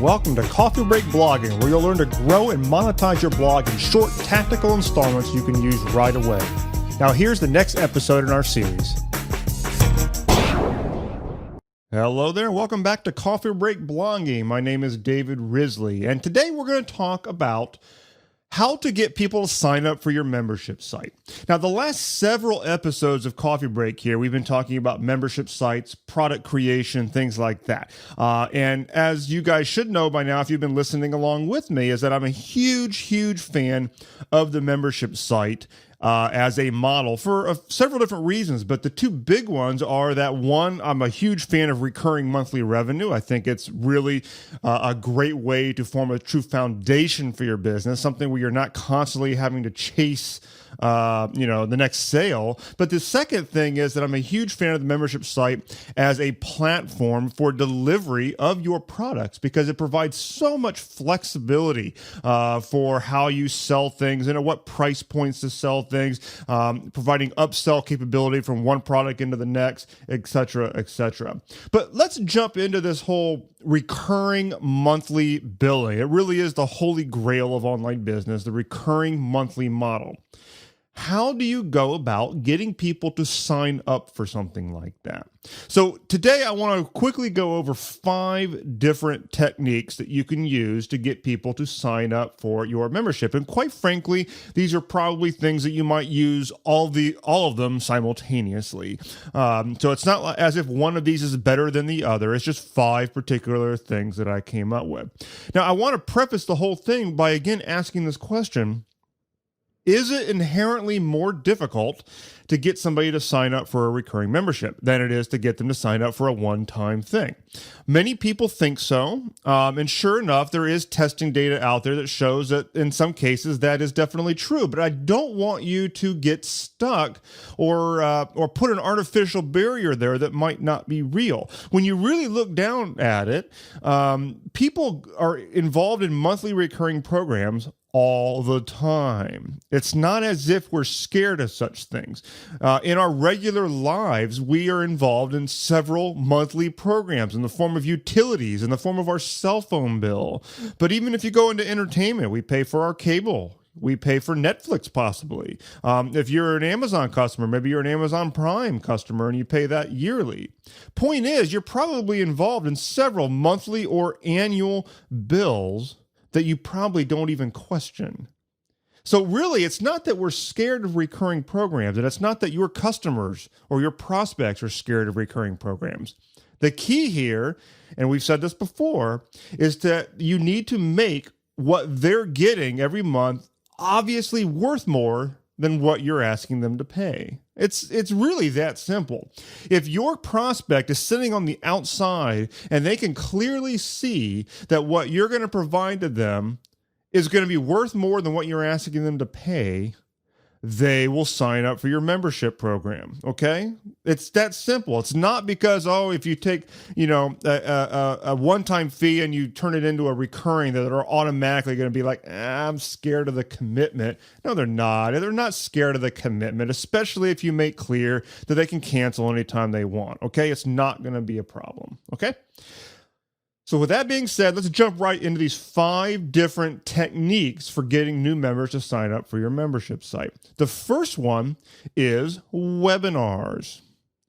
and welcome to Coffee Break Blogging, where you'll learn to grow and monetize your blog in short, tactical installments you can use right away. Now here's the next episode in our series. Hello there, welcome back to Coffee Break Blogging. My name is David Risley, and today we're going to talk about how to get people to sign up for your membership site. Now, the last several episodes of Coffee Break here, we've been talking about membership sites, product creation, things like that. And as you guys should know by now, if you've been listening along with me, is that I'm a huge fan of the membership site as a model for several different reasons. But the two big ones are that, one, I'm a huge fan of recurring monthly revenue. I think it's really a great way to form a true foundation for your business, something where you're not constantly having to chase the next sale. But the second thing is that I'm a huge fan of the membership site as a platform for delivery of your products, because it provides so much flexibility for how you sell things and at what price points to sell things, providing upsell capability from one product into the next, etc., etc. But let's jump into this whole recurring monthly billing. It really is the holy grail of online business, the recurring monthly model. How do you go about getting people to sign up for something like that? So today I want to quickly go over 5 different techniques that you can use to get people to sign up for your membership. And quite frankly, these are probably things that you might use all of them simultaneously. So it's not as if one of these is better than the other. It's just 5 particular things that I came up with. Now, I want to preface the whole thing by again asking this question: is it inherently more difficult to get somebody to sign up for a recurring membership than it is to get them to sign up for a one-time thing? Many people think so, and sure enough, there is testing data out there that shows that in some cases that is definitely true. But I don't want you to get stuck or put an artificial barrier there that might not be real. When you really look down at it, people are involved in monthly recurring programs all the time. It's not as if we're scared of such things. In our regular lives, we are involved in several monthly programs in the form of utilities, in the form of our cell phone bill. But even if you go into entertainment, we pay for our cable. We pay for Netflix, possibly. If you're an Amazon customer, maybe you're an Amazon Prime customer and you pay that yearly. Point is, you're probably involved in several monthly or annual bills that you probably don't even question. So really, it's not that we're scared of recurring programs, and it's not that your customers or your prospects are scared of recurring programs. The key here, and we've said this before, is that you need to make what they're getting every month obviously worth more than what you're asking them to pay. It's really that simple. If your prospect is sitting on the outside and they can clearly see that what you're going to provide to them is going to be worth more than what you're asking them to pay, they will sign up for your membership program. Okay? It's that simple. It's not because, if you take, a one-time fee and you turn it into a recurring, that they're automatically going to be like, I'm scared of the commitment. No, they're not. They're not scared of the commitment, especially if you make clear that they can cancel anytime they want. Okay? It's not going to be a problem. Okay? So with that being said, let's jump right into these 5 different techniques for getting new members to sign up for your membership site. The first one is webinars.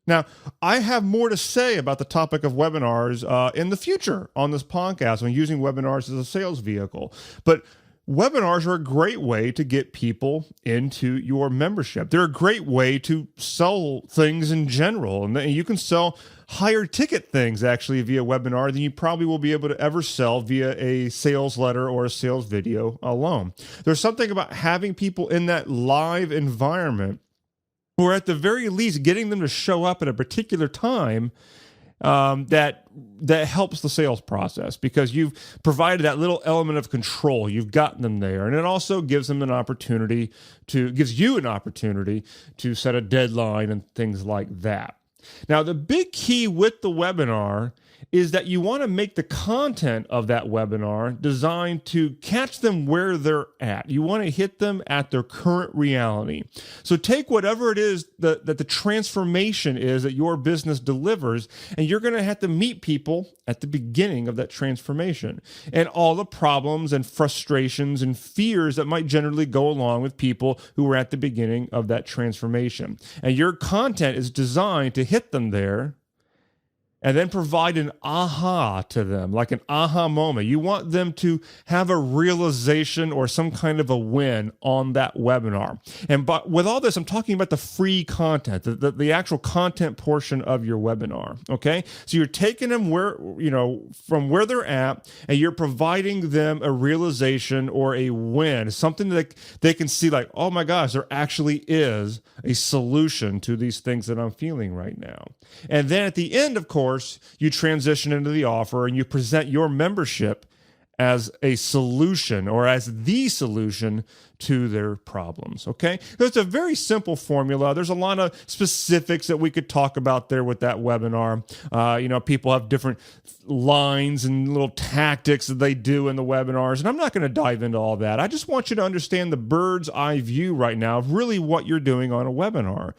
Now, I have more to say about the topic of webinars in the future on this podcast when using webinars as a sales vehicle. But webinars are a great way to get people into your membership. They're a great way to sell things in general. And you can sell higher ticket things actually via webinar than you probably will be able to ever sell via a sales letter or a sales video alone. There's something about having people in that live environment, or at the very least getting them to show up at a particular time, that helps the sales process, because you've provided that little element of control. You've gotten them there, and it also gives you an opportunity to set a deadline and things like that. Now, the big key with the webinar is that you want to make the content of that webinar designed to catch them where they're at. You want to hit them at their current reality. So take whatever it is that the transformation is that your business delivers, and you're going to have to meet people at the beginning of that transformation and all the problems and frustrations and fears that might generally go along with people who are at the beginning of that transformation. And your content is designed to hit them there and then provide an aha to them, like an aha moment. You want them to have a realization or some kind of a win on that webinar. And with all this, I'm talking about the free content, the actual content portion of your webinar, okay? So you're taking them from where they're at, and you're providing them a realization or a win, something that they can see like, oh my gosh, there actually is a solution to these things that I'm feeling right now. And then at the end, of course, you transition into the offer and you present your membership as a solution or as the solution to their problems, okay? So it's a very simple formula. There's a lot of specifics that we could talk about there with that webinar. People have different lines and little tactics that they do in the webinars, and I'm not going to dive into all that. I just want you to understand the bird's eye view right now of really what you're doing on a webinar.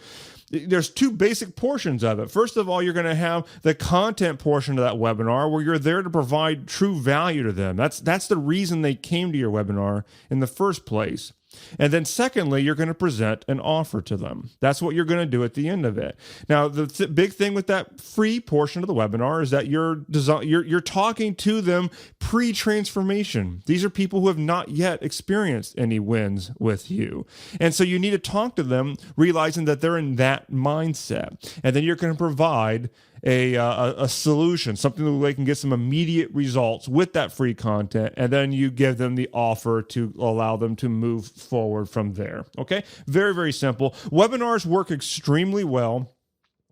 There's two basic portions of it. First of all, you're going to have the content portion of that webinar where you're there to provide true value to them. That's the reason they came to your webinar in the first place. And then secondly, you're going to present an offer to them. That's what you're going to do at the end of it. Now, the big thing with that free portion of the webinar is that you're talking to them pre-transformation. These are people who have not yet experienced any wins with you. And so you need to talk to them realizing that they're in that mindset. And then you're going to provide a solution, something that they can get some immediate results with that free content, and then you give them the offer to allow them to move forward from there. Okay? Very, very simple. Webinars work extremely well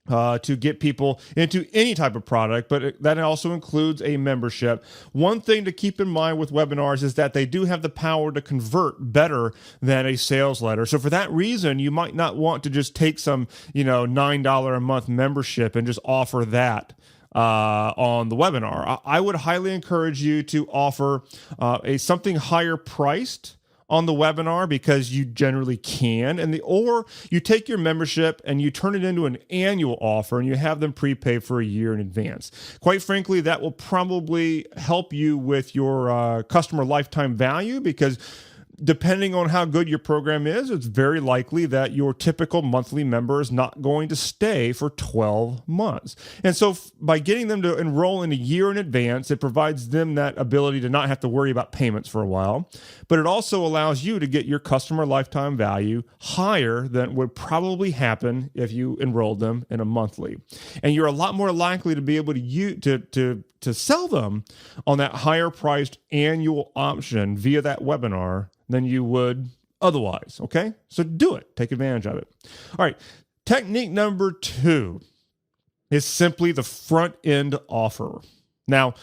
to get people into any type of product, but that also includes a membership. One thing to keep in mind with webinars is that they do have the power to convert better than a sales letter. So for that reason, you might not want to just take some, $9 a month membership and just offer that on the webinar. I would highly encourage you to offer something higher priced on the webinar because you generally can, or you take your membership and you turn it into an annual offer and you have them prepay for a year in advance. Quite frankly, that will probably help you with your customer lifetime value because depending on how good your program is, it's very likely that your typical monthly member is not going to stay for 12 months. And so by getting them to enroll in a year in advance, it provides them that ability to not have to worry about payments for a while. But it also allows you to get your customer lifetime value higher than would probably happen if you enrolled them in a monthly. And you're a lot more likely to be able to sell them on that higher priced annual option via that webinar than you would otherwise, okay? So do it. Take advantage of it. All right, technique number 2 is simply the front-end offer. Now,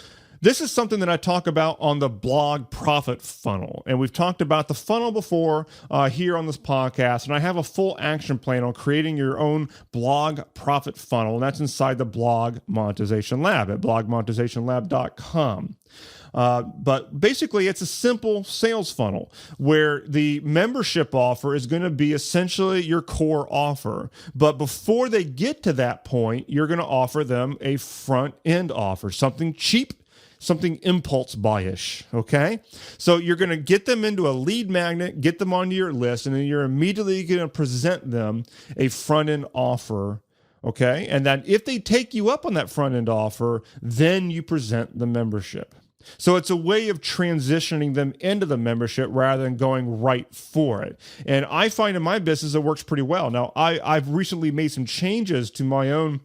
this is something that I talk about on the blog profit funnel. And we've talked about the funnel before here on this podcast. And I have a full action plan on creating your own blog profit funnel. And that's inside the Blog Monetization Lab at blogmonetizationlab.com. But basically, it's a simple sales funnel where the membership offer is going to be essentially your core offer. But before they get to that point, you're going to offer them a front-end offer, something cheap, something impulse buy-ish, okay? So you're going to get them into a lead magnet, get them onto your list, and then you're immediately going to present them a front-end offer, okay? And then if they take you up on that front-end offer, then you present the membership. So it's a way of transitioning them into the membership rather than going right for it. And I find in my business it works pretty well. Now, I've recently made some changes to my own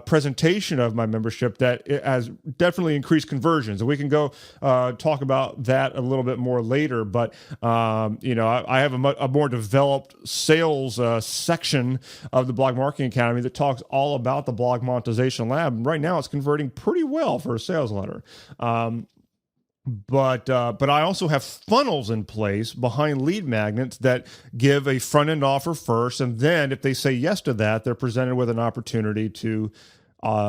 presentation of my membership that it has definitely increased conversions. And we can go talk about that a little bit more later. But, I have a more developed sales section of the Blog Marketing Academy that talks all about the Blog Monetization Lab. And right now it's converting pretty well for a sales letter. But I also have funnels in place behind lead magnets that give a front-end offer first, and then if they say yes to that, they're presented with an opportunity to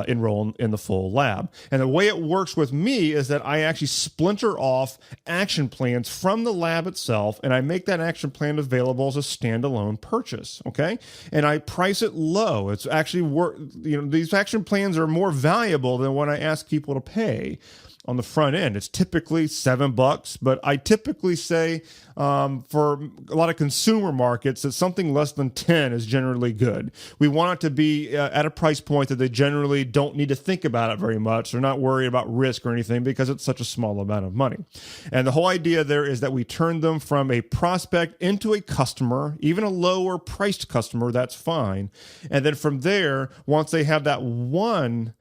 enroll in the full lab. And the way it works with me is that I actually splinter off action plans from the lab itself, and I make that action plan available as a standalone purchase, okay? And I price it low. It's actually these action plans are more valuable than what I ask people to pay on the front end. It's typically $7, but I typically say for a lot of consumer markets that something less than 10 is generally good. We want it to be at a price point that they generally don't need to think about it very much. They're not worried about risk or anything because it's such a small amount of money. And the whole idea there is that we turn them from a prospect into a customer, even a lower priced customer, that's fine. And then from there, once they have that one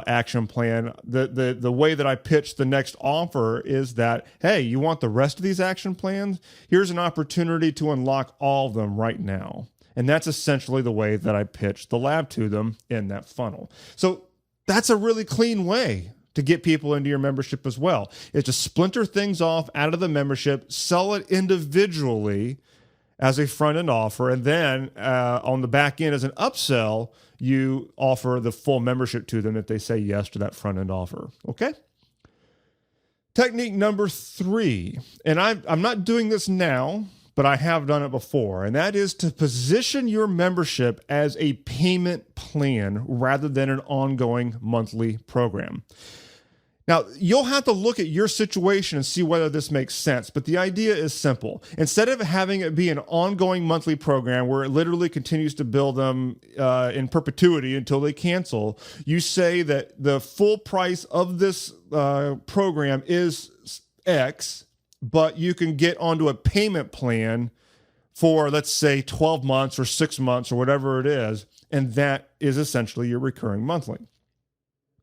action plan, the way that I pitch the next offer is that, hey, you want the rest of these action plans? Here's an opportunity to unlock all of them right now. And that's essentially the way that I pitch the lab to them in that funnel. So that's a really clean way to get people into your membership as well, is to splinter things off out of the membership, sell it individually as a front-end offer, and then on the back end as an upsell, you offer the full membership to them if they say yes to that front-end offer, okay? Technique number 3, and I'm not doing this now, but I have done it before, and that is to position your membership as a payment plan rather than an ongoing monthly program. Now, you'll have to look at your situation and see whether this makes sense, but the idea is simple. Instead of having it be an ongoing monthly program where it literally continues to bill them in perpetuity until they cancel, you say that the full price of this program is X, but you can get onto a payment plan for, let's say, 12 months or 6 months or whatever it is, and that is essentially your recurring monthly.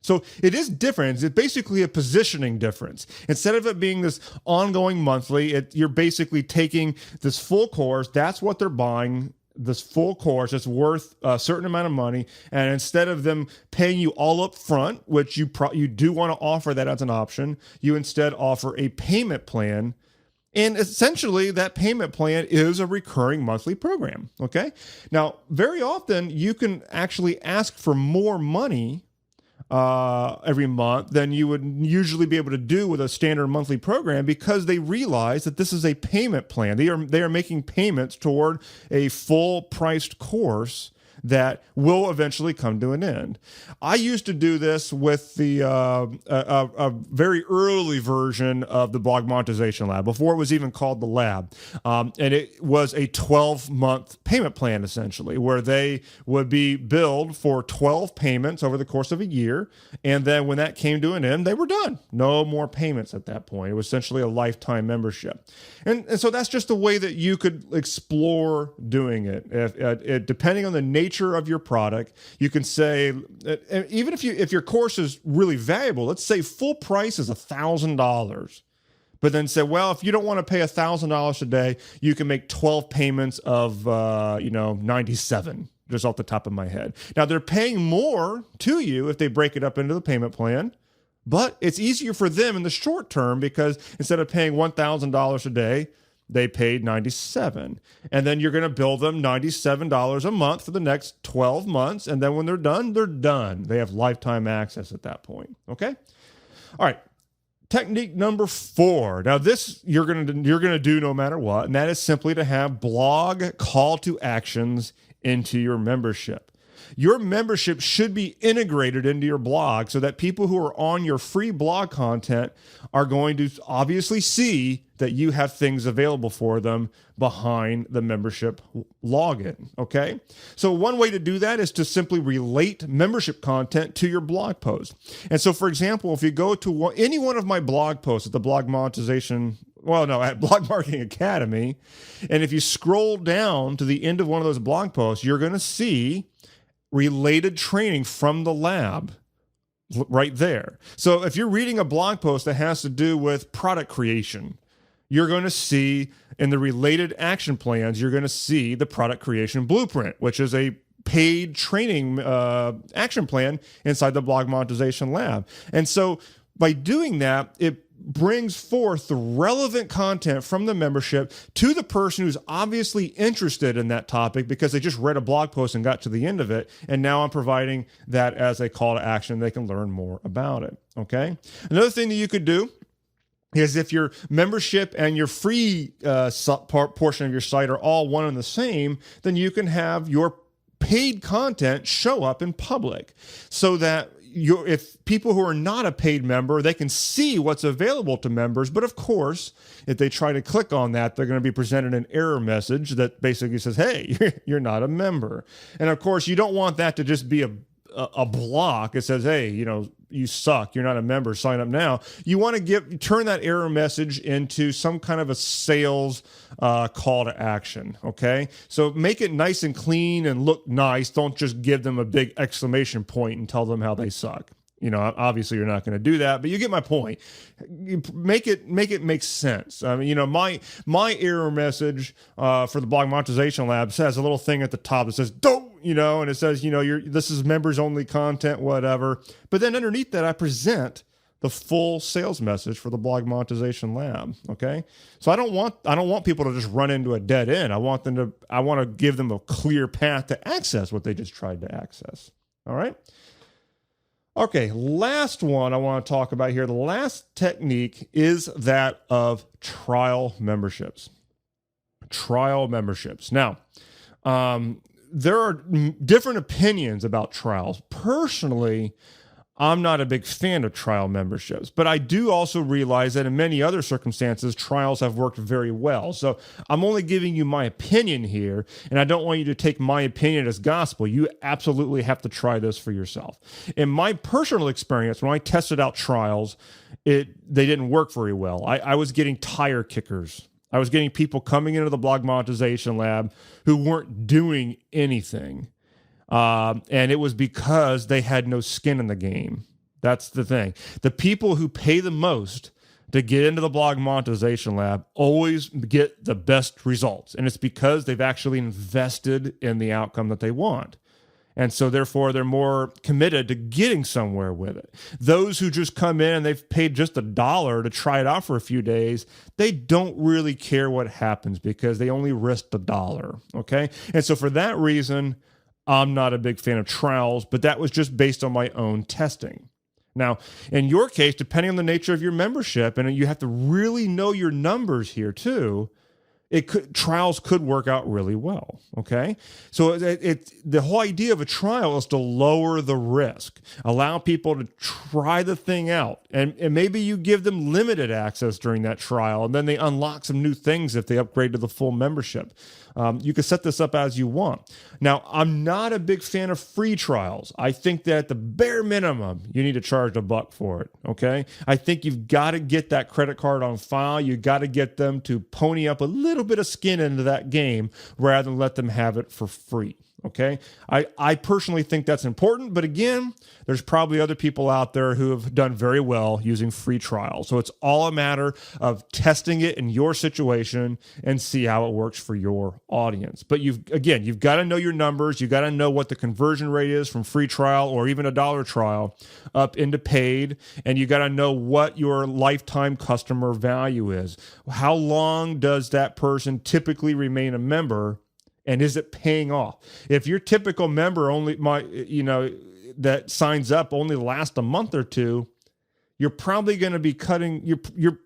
So it is different. It's basically a positioning difference. Instead of it being this ongoing monthly, you're basically taking this full course. That's what they're buying, this full course. It's worth a certain amount of money. And instead of them paying you all up front, which you do want to offer that as an option, you instead offer a payment plan. And essentially, that payment plan is a recurring monthly program. Okay. Now, very often you can actually ask for more money every month than you would usually be able to do with a standard monthly program, because they realize that this is a payment plan. They are making payments toward a full priced course that will eventually come to an end. I used to do this with the a very early version of the Blog Monetization Lab, before it was even called the Lab. And it was a 12-month payment plan, essentially, where they would be billed for 12 payments over the course of a year. And then when that came to an end, they were done. No more payments at that point. It was essentially a lifetime membership. And so that's just a way that you could explore doing it. Depending on the nature of your product, you can say, even if your course is really valuable, let's say full price is $1,000, but then say, well, if you don't want to pay $1,000 a day, you can make 12 payments of 97, just off the top of my head. Now, they're paying more to you if they break it up into the payment plan, but it's easier for them in the short term, because instead of paying $1,000 a day, they paid $97. And then you're going to bill them $97 a month for the next 12 months. And then when they're done, they're done. They have lifetime access at that point. Okay? All right. Technique number 4. Now, this you're going to do no matter what, and that is simply to have blog call to actions into your membership. Your membership should be integrated into your blog so that people who are on your free blog content are going to obviously see that you have things available for them behind the membership login, okay? So one way to do that is to simply relate membership content to your blog post. And so, for example, if you go to any one of my blog posts at the Blog Monetization, at Blog Marketing Academy, and if you scroll down to the end of one of those blog posts, you're going to see related training from the lab right there. So if you're reading a blog post that has to do with product creation, you're going to see in the related action plans, you're going to see the product creation blueprint, which is a paid training action plan inside the Blog Monetization Lab. And so by doing that, it brings forth the relevant content from the membership to the person who's obviously interested in that topic because they just read a blog post and got to the end of it. And now I'm providing that as a call to action. They can learn more about it. Okay. Another thing that you could do is if your membership and your free portion of your site are all one and the same, then you can have your paid content show up in public so that if people who are not a paid member, they can see what's available to members. But of course, if they try to click on that, they're going to be presented an error message that basically says, hey, you're not a member. And of course, you don't want that to just be a block. It says, hey, you suck. You're not a member. Sign up now. You want to turn that error message into some kind of a sales call to action. Okay. So make it nice and clean and look nice. Don't just give them a big exclamation point and tell them how they suck. Obviously you're not going to do that, but you get my point. You make it make sense. I mean, my error message for the Blog Monetization Lab says a little thing at the top that says, don't, and it says, this is members only content, whatever. But then underneath that, I present the full sales message for the Blog Monetization Lab. Okay. So I don't want people to just run into a dead end. I want to give them a clear path to access what they just tried to access. All right. Okay, last one I want to talk about here. The last technique is that of trial memberships. Trial memberships. Now, there are different opinions about trials. Personally, I'm not a big fan of trial memberships, but I do also realize that in many other circumstances, trials have worked very well. So I'm only giving you my opinion here, and I don't want you to take my opinion as gospel. You absolutely have to try this for yourself. In my personal experience, when I tested out trials, they didn't work very well. I was getting tire kickers. I was getting people coming into the Blog Monetization Lab who weren't doing anything. And it was because they had no skin in the game. That's the thing. The people who pay the most to get into the Blog Monetization Lab always get the best results. And it's because they've actually invested in the outcome that they want. And so therefore they're more committed to getting somewhere with it. Those who just come in and they've paid just $1 to try it out for a few days, they don't really care what happens because they only risked $1. Okay. And so for that reason, I'm not a big fan of trials, but that was just based on my own testing. Now, in your case, depending on the nature of your membership, and you have to really know your numbers here too, trials could work out really well, okay? So the whole idea of a trial is to lower the risk, allow people to try the thing out, and maybe you give them limited access during that trial, and then they unlock some new things if they upgrade to the full membership. You can set this up as you want. Now, I'm not a big fan of free trials. I think that at the bare minimum, you need to charge $1 for it, okay? I think you've got to get that credit card on file. You got to get them to pony up a little bit of skin into that game rather than let them have it for free. Okay. I personally think that's important, but again, there's probably other people out there who have done very well using free trials. So it's all a matter of testing it in your situation and see how it works for your audience. But you've got to know your numbers. You've got to know what the conversion rate is from free trial or even $1 trial up into paid. And you got to know what your lifetime customer value is. How long does that person typically remain a member? And is it paying off? If your typical member that signs up only lasts a month or two, you're probably going to be cutting. You're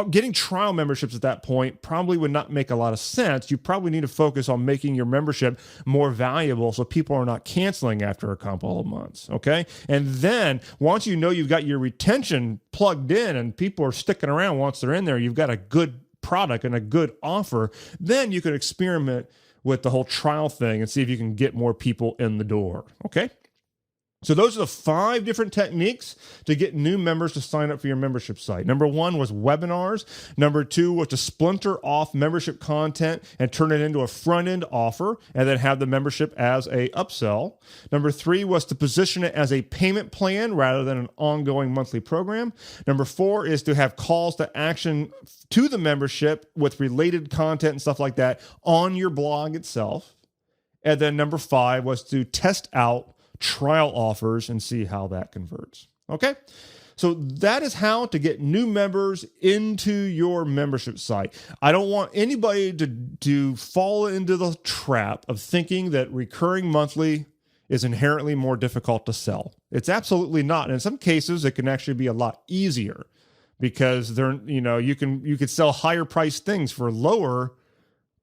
getting trial memberships at that point probably would not make a lot of sense. You probably need to focus on making your membership more valuable so people are not canceling after a couple of months. Okay, and then once you know you've got your retention plugged in and people are sticking around once they're in there, you've got a good product and a good offer. Then you can experiment with the whole trial thing and see if you can get more people in the door, okay? So those are the 5 different techniques to get new members to sign up for your membership site. Number 1 was webinars. Number 2 was to splinter off membership content and turn it into a front-end offer and then have the membership as a upsell. Number 3 was to position it as a payment plan rather than an ongoing monthly program. Number 4 is to have calls to action to the membership with related content and stuff like that on your blog itself. And then number 5 was to test out trial offers and see how that converts. Okay? So that is how to get new members into your membership site. I don't want anybody to fall into the trap of thinking that recurring monthly is inherently more difficult to sell. It's absolutely not. And in some cases, it can actually be a lot easier because you could sell higher priced things for lower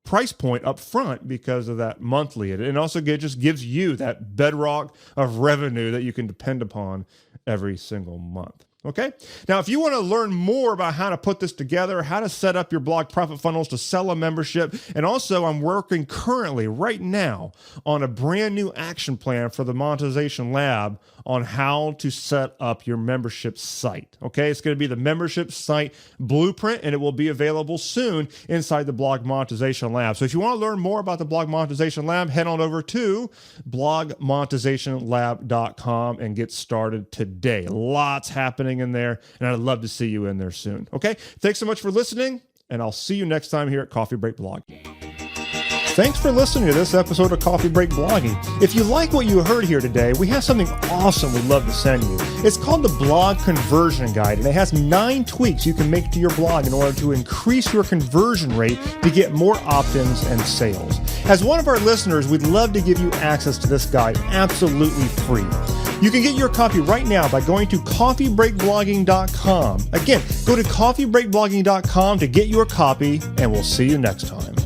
price point up front because of that monthly. It also just gives you that bedrock of revenue that you can depend upon every single month. Okay. Now, if you want to learn more about how to put this together, how to set up your blog profit funnels to sell a membership, and also I'm working currently right now on a brand new action plan for the Monetization Lab on how to set up your membership site. Okay. It's going to be the membership site blueprint, and it will be available soon inside the Blog Monetization Lab. So if you want to learn more about the Blog Monetization Lab, head on over to blogmonetizationlab.com and get started today. Lots happening in there, and I'd love to see you in there soon. Okay, thanks so much for listening, and I'll see you next time here at Coffee Break Blog. Thanks for listening to this episode of Coffee Break Blogging. If you like what you heard here today, we have something awesome we'd love to send you. It's called the Blog Conversion Guide, and it has 9 tweaks you can make to your blog in order to increase your conversion rate to get more opt-ins and sales. As one of our listeners, we'd love to give you access to this guide absolutely free. You can get your copy right now by going to coffeebreakblogging.com. Again, go to coffeebreakblogging.com to get your copy, and we'll see you next time.